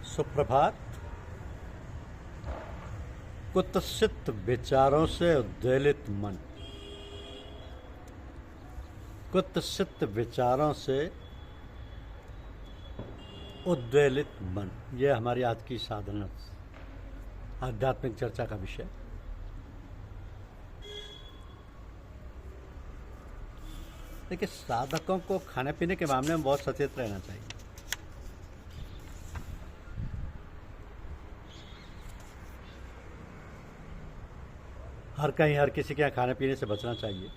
सुप्रभात। कुत्सित विचारों से उद्वेलित मन, कुत्सित विचारों से उद्वेलित मन, यह हमारी आज की साधना आध्यात्मिक चर्चा का विषय। देखिए, साधकों को खाने पीने के मामले में बहुत सचेत रहना चाहिए। हर कहीं हर किसी के यहाँ खाने पीने से बचना चाहिए,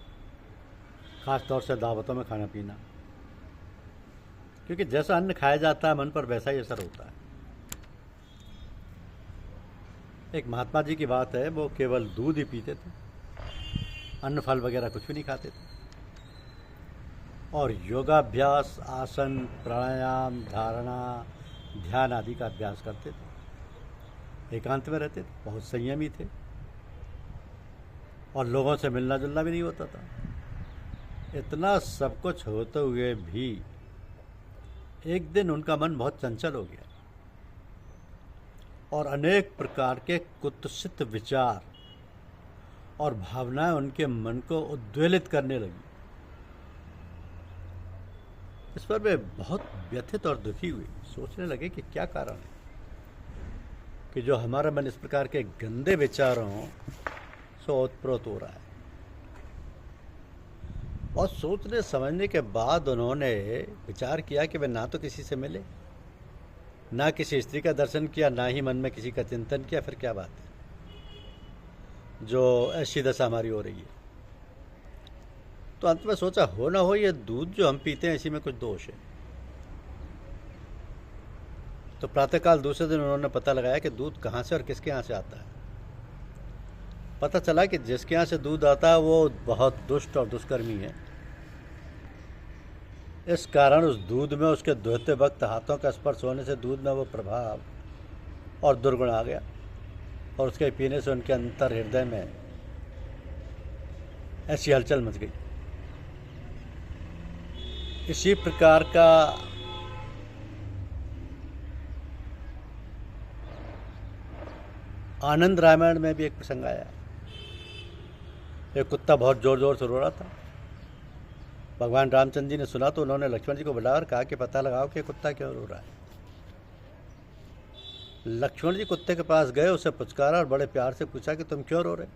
खास तौर से दावतों में खाना पीना, क्योंकि जैसा अन्न खाया जाता है मन पर वैसा ही असर होता है। एक महात्मा जी की बात है, वो केवल दूध ही पीते थे, अन्न फल वगैरह कुछ भी नहीं खाते थे, और योगाभ्यास, आसन, प्राणायाम, धारणा, ध्यान आदि का अभ्यास करते थे। एकांत में रहते थे, बहुत संयमी थे, और लोगों से मिलना जुलना भी नहीं होता था। इतना सब कुछ होते हुए भी एक दिन उनका मन बहुत चंचल हो गया और अनेक प्रकार के कुत्सित विचार और भावनाएं उनके मन को उद्वेलित करने लगी। इस पर वे बहुत व्यथित और दुखी हुए। सोचने लगे कि क्या कारण है कि जो हमारा मन इस प्रकार के गंदे विचारों से ओतप्रोत हो रहा है। और सोचने समझने के बाद उन्होंने विचार किया कि वे ना तो किसी से मिले, ना किसी स्त्री का दर्शन किया, ना ही मन में किसी का चिंतन किया। फिर क्या बात है जो ऐसी दशा हमारी हो रही है। तो अंत में सोचा, हो ना हो ये दूध जो हम पीते हैं इसी में कुछ दोष है। तो प्रातःकाल दूसरे दिन उन्होंने पता लगाया कि दूध कहाँ से और किसके यहाँ से आता है। पता चला कि जिसके यहाँ से दूध आता है वो बहुत दुष्ट और दुष्कर्मी है। इस कारण उस दूध में उसके दुहते वक्त हाथों का स्पर्श होने से दूध में वो प्रभाव और दुर्गुण आ गया, और उसके पीने से उनके अंतर हृदय में ऐसी हलचल मच गई। इसी प्रकार का आनंद रामायण में भी एक प्रसंग आया। एक कुत्ता बहुत जोर जोर से रो रहा था। भगवान रामचंद्र जी ने सुना तो उन्होंने लक्ष्मण जी को बुलाया और कहा कि पता लगाओ कि कुत्ता क्यों रो रहा है। लक्ष्मण जी कुत्ते के पास गए, उसे पुचकारा और बड़े प्यार से पूछा कि तुम क्यों रो रहे।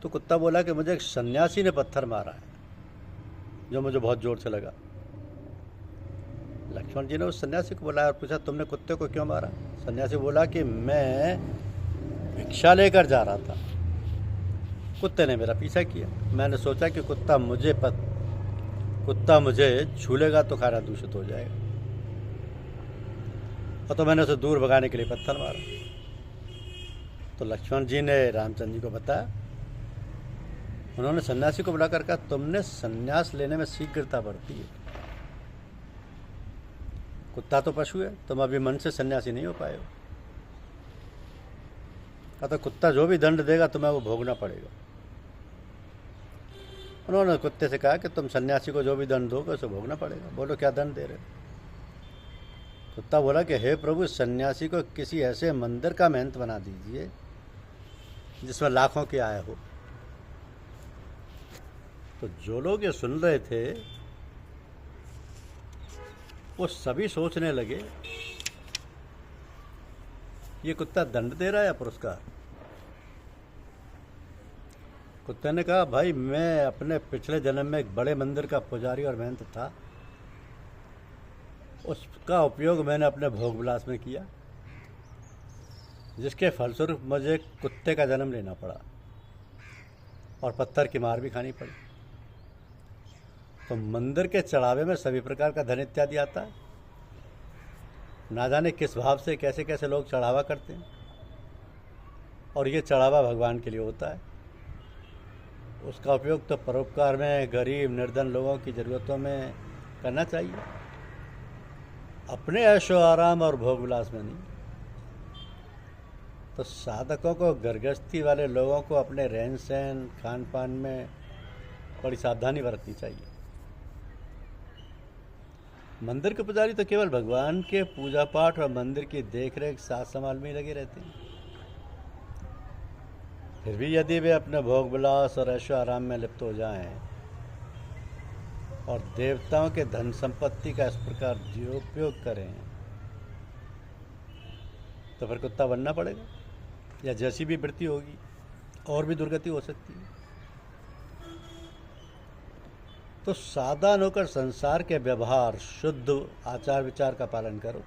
तो कुत्ता बोला कि मुझे एक सन्यासी ने पत्थर मारा है जो मुझे बहुत जोर से लगा। लक्ष्मण जी ने उस सन्यासी को बुलाया और पूछा, तुमने कुत्ते को क्यों मारा। सन्यासी बोला कि मैं भिक्षा लेकर जा रहा था, कुत्ते ने मेरा पीछा किया। मैंने सोचा कि कुत्ता मुझे छूलेगा तो खाना दूषित हो जाएगा, और तो मैंने उसे दूर भगाने के लिए पत्थर मारा। तो लक्ष्मण जी ने रामचंद्र जी को बताया। उन्होंने सन्यासी को बुलाकर कहा, तुमने सन्यास लेने में शीघ्रता बढ़ती है। कुत्ता तो पशु है, तुम अभी मन से सन्यासी नहीं हो पाए हो। तो कुत्ता जो भी दंड देगा तुम्हें वो भोगना पड़ेगा। उन्होंने कुत्ते से कहा कि तुम सन्यासी को जो भी दंड दोगे उसे भोगना पड़ेगा। बोलो क्या दंड दे रहे हो। कुत्ता बोला कि हे प्रभु, सन्यासी को किसी ऐसे मंदिर का महंत बना दीजिए जिसमें लाखों की आय हो। तो जो लोग ये सुन रहे थे वो सभी सोचने लगे, ये कुत्ता दंड दे रहा है या पुरस्कार। कुत्ते ने कहा, भाई मैं अपने पिछले जन्म में एक बड़े मंदिर का पुजारी और महंत था, उसका उपयोग मैंने अपने भोग विलास में किया, जिसके फलस्वरूप मुझे कुत्ते का जन्म लेना पड़ा और पत्थर की मार भी खानी पड़ी। तो मंदिर के चढ़ावे में सभी प्रकार का धन इत्यादि आता है। ना जाने किस भाव से कैसे कैसे लोग चढ़ावा करते हैं, और ये चढ़ावा भगवान के लिए होता है। उसका उपयोग तो परोपकार में, गरीब निर्धन लोगों की ज़रूरतों में करना चाहिए, अपने ऐशो आराम और भोग विलास में नहीं। तो साधकों को, गर्गस्थी वाले लोगों को अपने रहन सहन, खान पान में बड़ी सावधानी बरतनी चाहिए। मंदिर के पुजारी तो केवल भगवान के पूजा पाठ और मंदिर की देखरेख साथ संभाल में ही लगे रहते हैं। फिर भी यदि वे अपने भोग विलास और ऐशो आराम में लिप्त हो जाएं और देवताओं के धन संपत्ति का इस प्रकार दुरुपयोग करें तो फिर कुत्ता बनना पड़ेगा, या जैसी भी वृत्ति होगी और भी दुर्गति हो सकती है। तो सावधान होकर संसार के व्यवहार, शुद्ध आचार विचार का पालन करो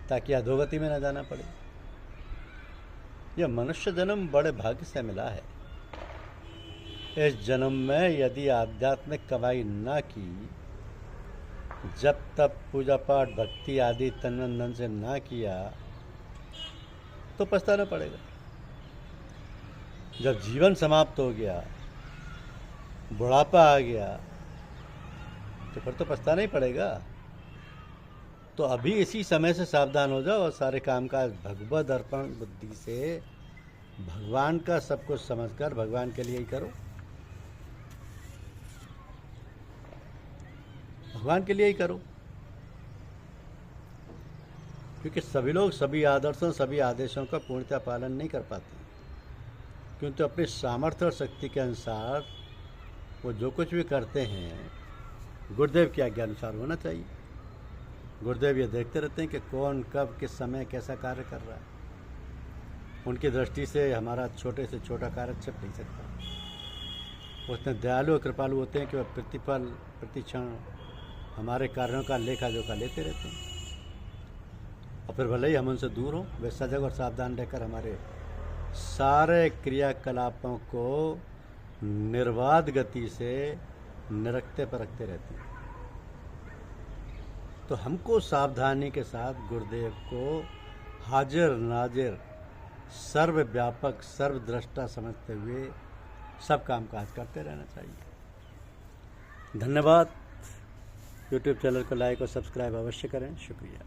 ताकि अधोगति में न जाना पड़े। यह मनुष्य जन्म बड़े भाग्य से मिला है। इस जन्म में यदि आध्यात्मिक कमाई ना की, जब तब पूजा पाठ भक्ति आदि तन मन धन से ना किया तो पछताना पड़ेगा। जब जीवन समाप्त हो गया, बुढ़ापा आ गया, तो फिर तो पछताना ही पड़ेगा। तो अभी इसी समय से सावधान हो जाओ और सारे कामकाज भगवद अर्पण बुद्धि से भगवान का सब कुछ समझकर भगवान के लिए ही करो। भगवान के लिए ही करो, क्योंकि सभी लोग सभी आदर्शों, सभी आदेशों का पूर्णतः पालन नहीं कर पाते, क्योंकि अपनी सामर्थ्य और शक्ति के अनुसार वो जो कुछ भी करते हैं गुरुदेव की आज्ञा अनुसार होना चाहिए। गुरुदेव ये देखते रहते हैं कि कौन कब किस समय कैसा कार्य कर रहा है। उनकी दृष्टि से हमारा छोटे से छोटा कार्य छिप नहीं सकता। उतने दयालु और कृपालु होते हैं कि वह प्रतिपल प्रतिक्षण हमारे कार्यों का लेखा जोखा लेते रहते हैं। और फिर भले ही हम उनसे दूर हों, वे सजग और सावधान रहकर हमारे सारे क्रियाकलापों को निर्बाध गति से निरखते परखते रहते हैं। तो हमको सावधानी के साथ गुरुदेव को हाजिर नाजिर, सर्वव्यापक, सर्वद्रष्टा समझते हुए सब कामकाज करते रहना चाहिए। धन्यवाद। यूट्यूब चैनल को लाइक और सब्सक्राइब अवश्य करें। शुक्रिया।